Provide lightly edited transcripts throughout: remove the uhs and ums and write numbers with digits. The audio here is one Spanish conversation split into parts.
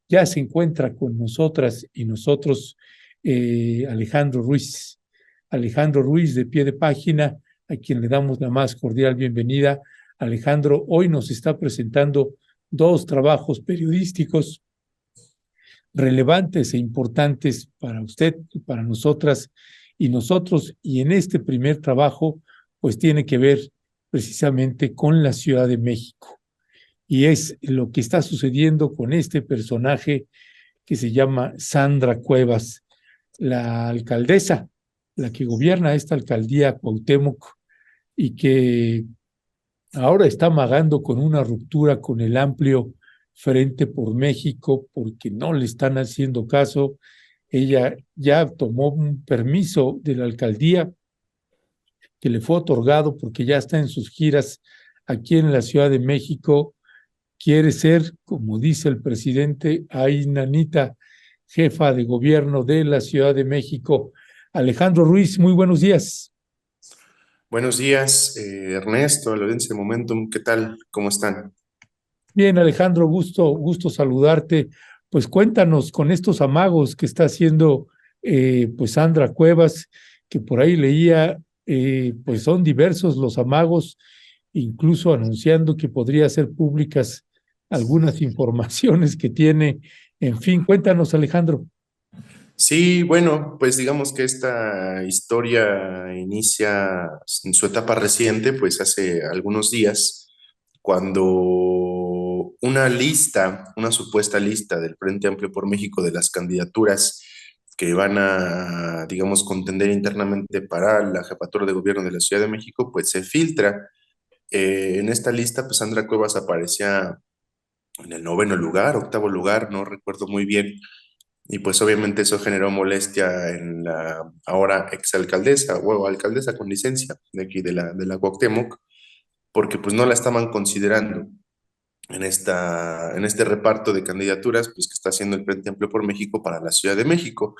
Ya se encuentra con nosotras y nosotros Alejandro Ruiz. Alejandro Ruiz de Pie de Página, a quien le damos la más cordial bienvenida. Alejandro, hoy nos está presentando dos trabajos periodísticos relevantes e importantes para usted, para nosotras y nosotros. Y en este primer trabajo, pues tiene que ver precisamente con la Ciudad de México. Y es lo que está sucediendo con este personaje que se llama Sandra Cuevas, la alcaldesa, la que gobierna esta alcaldía Cuauhtémoc y que ahora está amagando con una ruptura con el amplio Frente por México porque no le están haciendo caso. Ella ya tomó un permiso de la alcaldía que le fue otorgado porque ya está en sus giras aquí en la Ciudad de México. Quiere ser, como dice el presidente, ahí nanita, jefa de gobierno de la Ciudad de México. Alejandro Ruiz, muy buenos días. Buenos días, Ernesto, la audiencia de Momentum, ¿qué tal? ¿Cómo están? Bien, Alejandro, gusto saludarte. Pues cuéntanos con estos amagos que está haciendo pues Sandra Cuevas, que por ahí leía, pues son diversos los amagos, incluso anunciando que podría hacer públicas algunas informaciones que tiene. En fin, cuéntanos, Alejandro. Sí, bueno, pues digamos que esta historia inicia en su etapa reciente, pues hace algunos días, cuando una supuesta lista del Frente Amplio por México de las candidaturas que van a, digamos, contender internamente para la jefatura de gobierno de la Ciudad de México, pues se filtra. En esta lista, pues Sandra Cuevas aparecía en el noveno lugar, octavo lugar, no recuerdo muy bien. Y pues obviamente eso generó molestia en la ahora exalcaldesa o alcaldesa con licencia de aquí de la Cuauhtémoc, porque pues no la estaban considerando en este reparto de candidaturas pues que está haciendo el Frente Amplio por México para la Ciudad de México.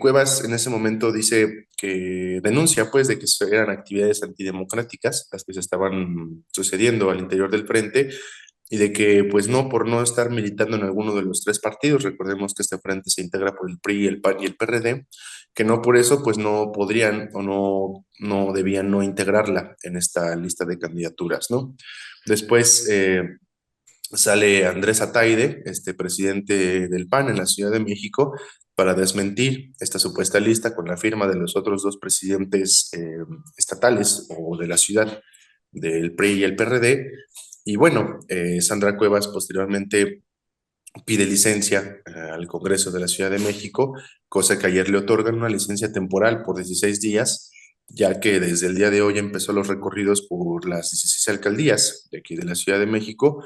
Cuevas en ese momento dice que denuncia pues de que eran actividades antidemocráticas las que se estaban sucediendo al interior del frente y de que pues no, por no estar militando en alguno de los tres partidos, recordemos que este frente se integra por el PRI, el PAN y el PRD, que no por eso pues no podrían o no debían no integrarla en esta lista de candidaturas, ¿no? Después sale Andrés Ataide, este presidente del PAN en la Ciudad de México, para desmentir esta supuesta lista con la firma de los otros dos presidentes estatales o de la ciudad, del PRI y el PRD. Y bueno, Sandra Cuevas posteriormente pide licencia al Congreso de la Ciudad de México, cosa que ayer le otorgan una licencia temporal por 16 días, ya que desde el día de hoy empezó los recorridos por las 16 alcaldías de aquí de la Ciudad de México.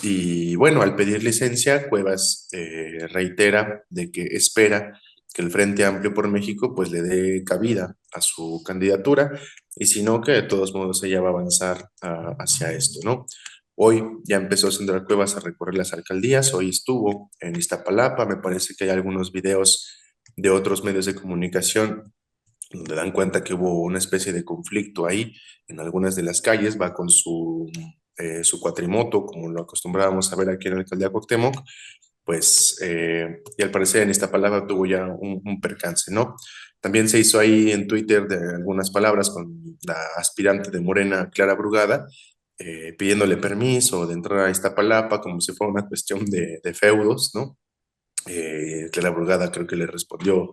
Y bueno, al pedir licencia, Cuevas reitera de que espera que el Frente Amplio por México pues le dé cabida a su candidatura y si no, que de todos modos ella va a avanzar hacia esto, ¿no? Hoy ya empezó Sandra Cuevas a recorrer las alcaldías, hoy estuvo en Iztapalapa, me parece que hay algunos videos de otros medios de comunicación donde dan cuenta que hubo una especie de conflicto ahí en algunas de las calles, va con su cuatrimoto, como lo acostumbrábamos a ver aquí en la alcaldía Cuauhtémoc, pues, y al parecer en Iztapalapa tuvo ya un percance, ¿no? También se hizo ahí en Twitter de algunas palabras con la aspirante de Morena, Clara Brugada, pidiéndole permiso de entrar a Iztapalapa como si fuera una cuestión de feudos, ¿no? Clara Brugada creo que le respondió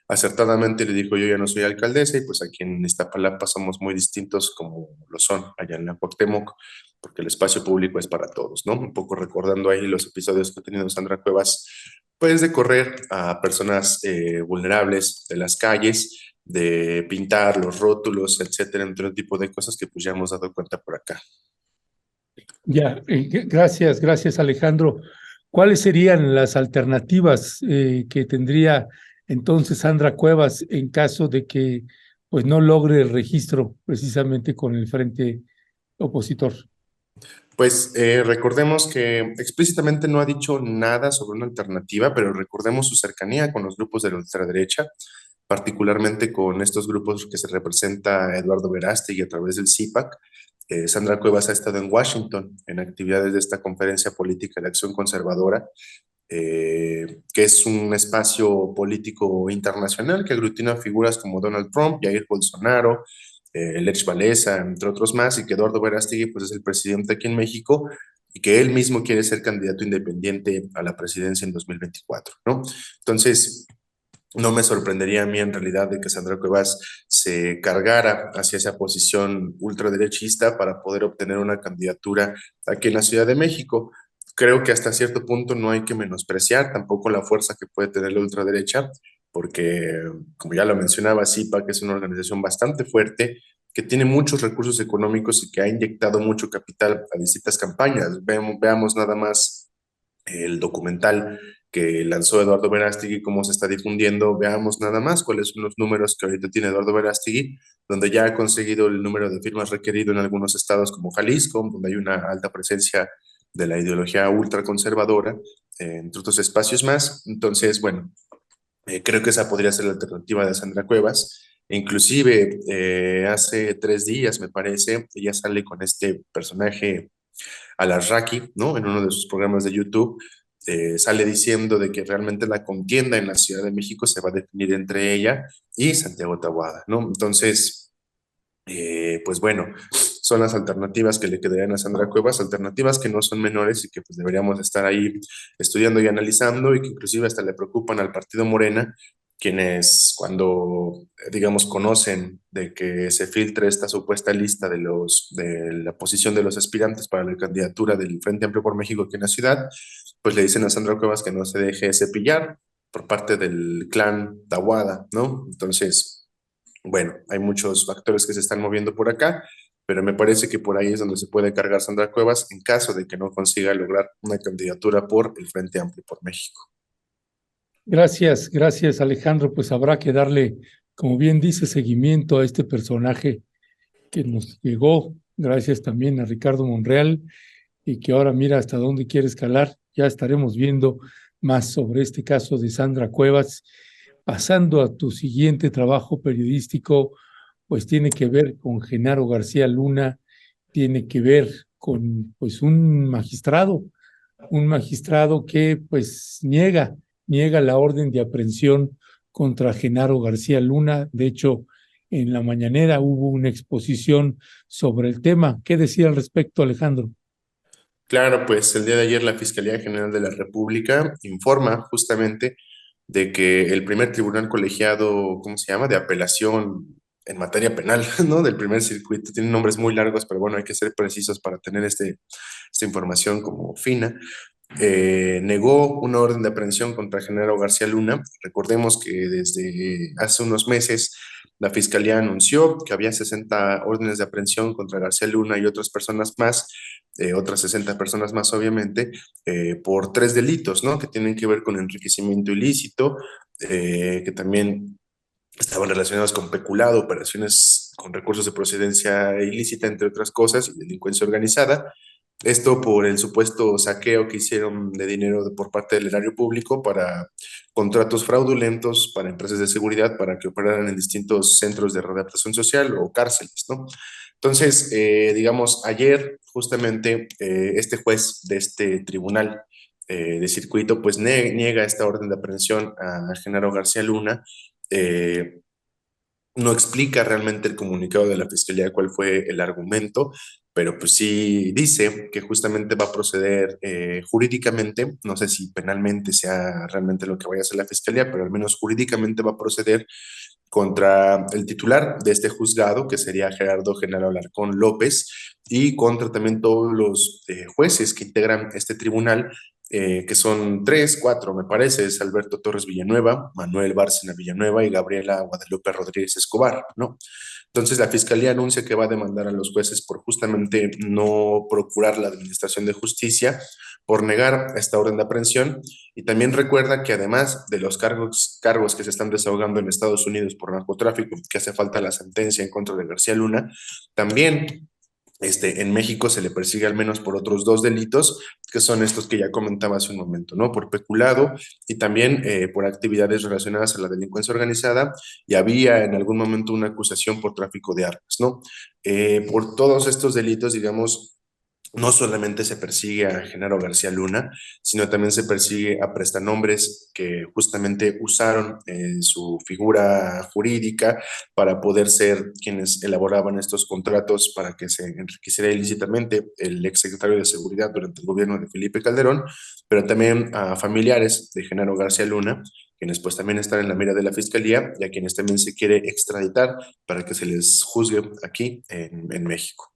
acertadamente, le dijo, yo ya no soy alcaldesa y pues aquí en Iztapalapa somos muy distintos como lo son allá en la Cuauhtémoc, porque el espacio público es para todos, ¿no? Un poco recordando ahí los episodios que ha tenido Sandra Cuevas, pues de correr a personas vulnerables de las calles, de pintar los rótulos, etcétera, entre un tipo de cosas que pues ya hemos dado cuenta por acá. Ya, gracias Alejandro. ¿Cuáles serían las alternativas que tendría entonces Sandra Cuevas en caso de que pues no logre el registro precisamente con el frente opositor? Pues recordemos que explícitamente no ha dicho nada sobre una alternativa, pero recordemos su cercanía con los grupos de la ultraderecha, particularmente con estos grupos que se representa Eduardo Verástegui a través del CIPAC. Sandra Cuevas ha estado en Washington en actividades de esta conferencia política de acción conservadora que es un espacio político internacional que aglutina figuras como Donald Trump, Jair Bolsonaro, Lech Walesa, entre otros más, y que Eduardo Verástegui pues, es el presidente aquí en México y que él mismo quiere ser candidato independiente a la presidencia en 2024, ¿no? Entonces, no me sorprendería a mí en realidad de que Sandra Cuevas se cargara hacia esa posición ultraderechista para poder obtener una candidatura aquí en la Ciudad de México. Creo que hasta cierto punto no hay que menospreciar tampoco la fuerza que puede tener la ultraderecha, porque como ya lo mencionaba, CIPAC es una organización bastante fuerte que tiene muchos recursos económicos y que ha inyectado mucho capital a distintas campañas. Veamos nada más el documental que lanzó Eduardo Verástegui, cómo se está difundiendo. Veamos nada más cuáles son los números que ahorita tiene Eduardo Verástegui, donde ya ha conseguido el número de firmas requerido en algunos estados como Jalisco, donde hay una alta presencia de la ideología ultraconservadora, entre otros espacios más. Entonces, bueno, creo que esa podría ser la alternativa de Sandra Cuevas. Inclusive hace 3 días, me parece, ella sale con este personaje Alarraqui, ¿no? En uno de sus programas de YouTube, sale diciendo de que realmente la contienda en la Ciudad de México se va a definir entre ella y Santiago Taboada, ¿no? Entonces, pues bueno, son las alternativas que le quedarían a Sandra Cuevas, alternativas que no son menores y que pues deberíamos estar ahí estudiando y analizando y que inclusive hasta le preocupan al partido Morena, quienes cuando, digamos, conocen de que se filtre esta supuesta lista de la posición de los aspirantes para la candidatura del Frente Amplio por México aquí en la ciudad, pues le dicen a Sandra Cuevas que no se deje cepillar por parte del clan Tahuada, ¿no? Entonces, bueno, hay muchos factores que se están moviendo por acá, pero me parece que por ahí es donde se puede cargar Sandra Cuevas en caso de que no consiga lograr una candidatura por el Frente Amplio por México. Gracias, gracias Alejandro. Pues habrá que darle, como bien dice, seguimiento a este personaje que nos llegó, gracias también a Ricardo Monreal, y que ahora mira hasta dónde quiere escalar. Ya estaremos viendo más sobre este caso de Sandra Cuevas. Pasando a tu siguiente trabajo periodístico, pues tiene que ver con Genaro García Luna, tiene que ver con pues un magistrado que pues niega la orden de aprehensión contra Genaro García Luna. De hecho, en la mañanera hubo una exposición sobre el tema. ¿Qué decía al respecto, Alejandro? Claro, pues el día de ayer la Fiscalía General de la República informa justamente de que el primer tribunal colegiado, ¿cómo se llama?, de apelación en materia penal, ¿no? Del primer circuito, tienen nombres muy largos, pero bueno, hay que ser precisos para tener esta información como fina. Negó una orden de aprehensión contra Genaro García Luna. Recordemos que desde hace unos meses la Fiscalía anunció que había 60 órdenes de aprehensión contra García Luna y otras personas más, otras 60 personas más obviamente, por 3 delitos, ¿no? Que tienen que ver con enriquecimiento ilícito, que también estaban relacionados con peculado, operaciones con recursos de procedencia ilícita, entre otras cosas, y delincuencia organizada. Esto por el supuesto saqueo que hicieron de dinero por parte del erario público para contratos fraudulentos para empresas de seguridad para que operaran en distintos centros de readaptación social o cárceles, ¿no? Entonces, digamos, ayer justamente este juez de este tribunal de circuito pues niega esta orden de aprehensión a Genaro García Luna. eh, no explica realmente el comunicado de la Fiscalía cuál fue el argumento, pero pues sí dice que justamente va a proceder jurídicamente, no sé si penalmente sea realmente lo que vaya a hacer la Fiscalía, pero al menos jurídicamente va a proceder contra el titular de este juzgado, que sería Gerardo Genaro Alarcón López, y contra también todos los jueces que integran este tribunal, que son tres, cuatro, me parece, es Alberto Torres Villanueva, Manuel Bárcena Villanueva y Gabriela Guadalupe Rodríguez Escobar, ¿no? Entonces la Fiscalía anuncia que va a demandar a los jueces por justamente no procurar la administración de justicia, por negar esta orden de aprehensión, y también recuerda que además de los cargos que se están desahogando en Estados Unidos por narcotráfico, que hace falta la sentencia en contra de García Luna, también en México se le persigue al menos por otros 2 delitos, que son estos que ya comentaba hace un momento, ¿no? Por peculado y también por actividades relacionadas a la delincuencia organizada, y había en algún momento una acusación por tráfico de armas, ¿no? Por todos estos delitos, digamos, no solamente se persigue a Genaro García Luna, sino también se persigue a prestanombres que justamente usaron su figura jurídica para poder ser quienes elaboraban estos contratos para que se enriqueciera ilícitamente el exsecretario de Seguridad durante el gobierno de Felipe Calderón, pero también a familiares de Genaro García Luna, quienes pues también están en la mira de la fiscalía y a quienes también se quiere extraditar para que se les juzgue aquí en México.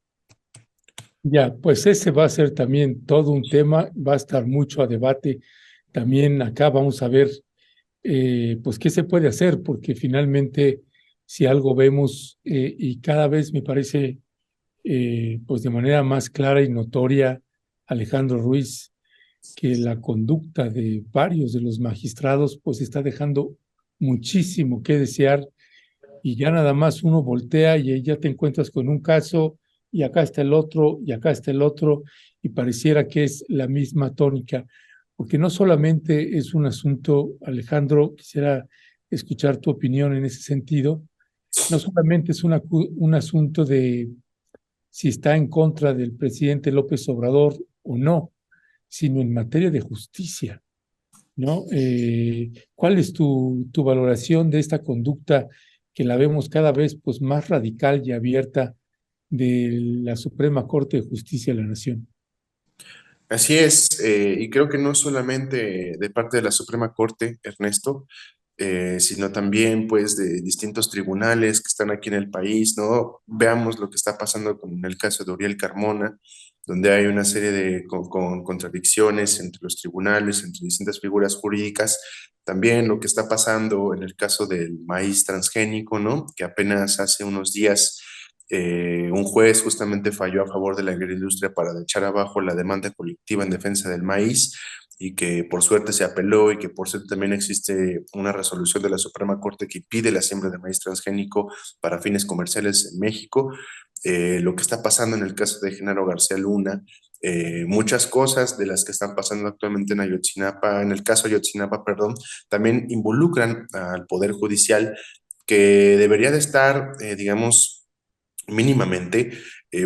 Ya, pues ese va a ser también todo un tema, va a estar mucho a debate. También acá vamos a ver, pues, qué se puede hacer, porque finalmente, si algo vemos, y cada vez me parece, pues, de manera más clara y notoria, Alejandro Ruiz, que la conducta de varios de los magistrados, pues, está dejando muchísimo que desear y ya nada más uno voltea y ahí ya te encuentras con un caso y acá está el otro y acá está el otro y pareciera que es la misma tónica, porque no solamente es un asunto, Alejandro, quisiera escuchar tu opinión en ese sentido, no solamente es un asunto de si está en contra del presidente López Obrador o no, sino en materia de justicia, ¿no? ¿Cuál es tu valoración de esta conducta que la vemos cada vez pues, más radical y abierta de la Suprema Corte de Justicia de la Nación? Así es, y creo que no solamente de parte de la Suprema Corte, Ernesto, sino también pues de distintos tribunales que están aquí en el país, ¿no? Veamos lo que está pasando con el caso de Uriel Carmona, donde hay una serie de contradicciones entre los tribunales, entre distintas figuras jurídicas. También lo que está pasando en el caso del maíz transgénico, ¿no? Que apenas hace unos días un juez justamente falló a favor de la agroindustria para echar abajo la demanda colectiva en defensa del maíz y que por suerte se apeló y que por suerte también existe una resolución de la Suprema Corte que impide la siembra de maíz transgénico para fines comerciales en México. Lo que está pasando en el caso de Genaro García Luna, muchas cosas de las que están pasando actualmente en Ayotzinapa, en el caso Ayotzinapa, perdón, también involucran al Poder Judicial que debería de estar, digamos, mínimamente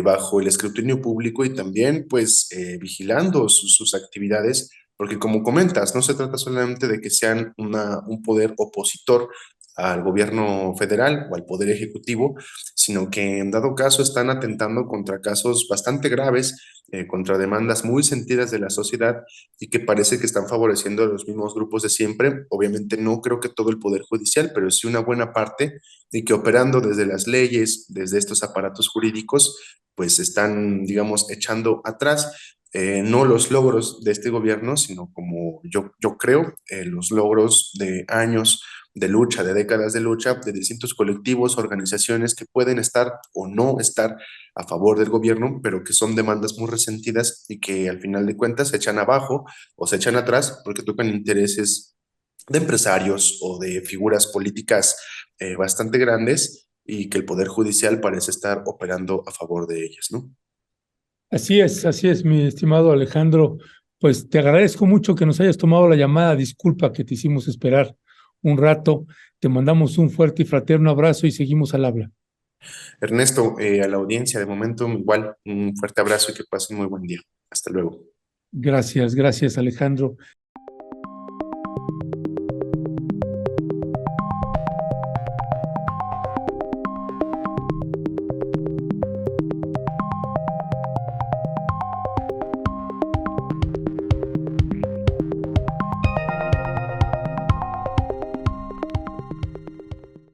bajo el escrutinio público y también pues vigilando sus actividades, porque como comentas, no se trata solamente de que sean un poder opositor al gobierno federal o al poder ejecutivo, sino que en dado caso están atentando contra casos bastante graves, contra demandas muy sentidas de la sociedad y que parece que están favoreciendo a los mismos grupos de siempre. Obviamente no creo que todo el poder judicial, pero sí una buena parte y que operando desde las leyes, desde estos aparatos jurídicos, pues están, digamos, echando atrás no los logros de este gobierno, sino como yo creo, los logros de años de lucha, de décadas de lucha, de distintos colectivos, organizaciones que pueden estar o no estar a favor del gobierno, pero que son demandas muy resentidas y que al final de cuentas se echan abajo o se echan atrás porque tocan intereses de empresarios o de figuras políticas bastante grandes y que el Poder Judicial parece estar operando a favor de ellas, ¿no? Así es, mi estimado Alejandro. Pues te agradezco mucho que nos hayas tomado la llamada. Disculpa que te hicimos esperar un rato. Te mandamos un fuerte y fraterno abrazo y seguimos al habla. Ernesto, a la audiencia de momento igual un fuerte abrazo y que pasen muy buen día. Hasta luego. Gracias, gracias, Alejandro.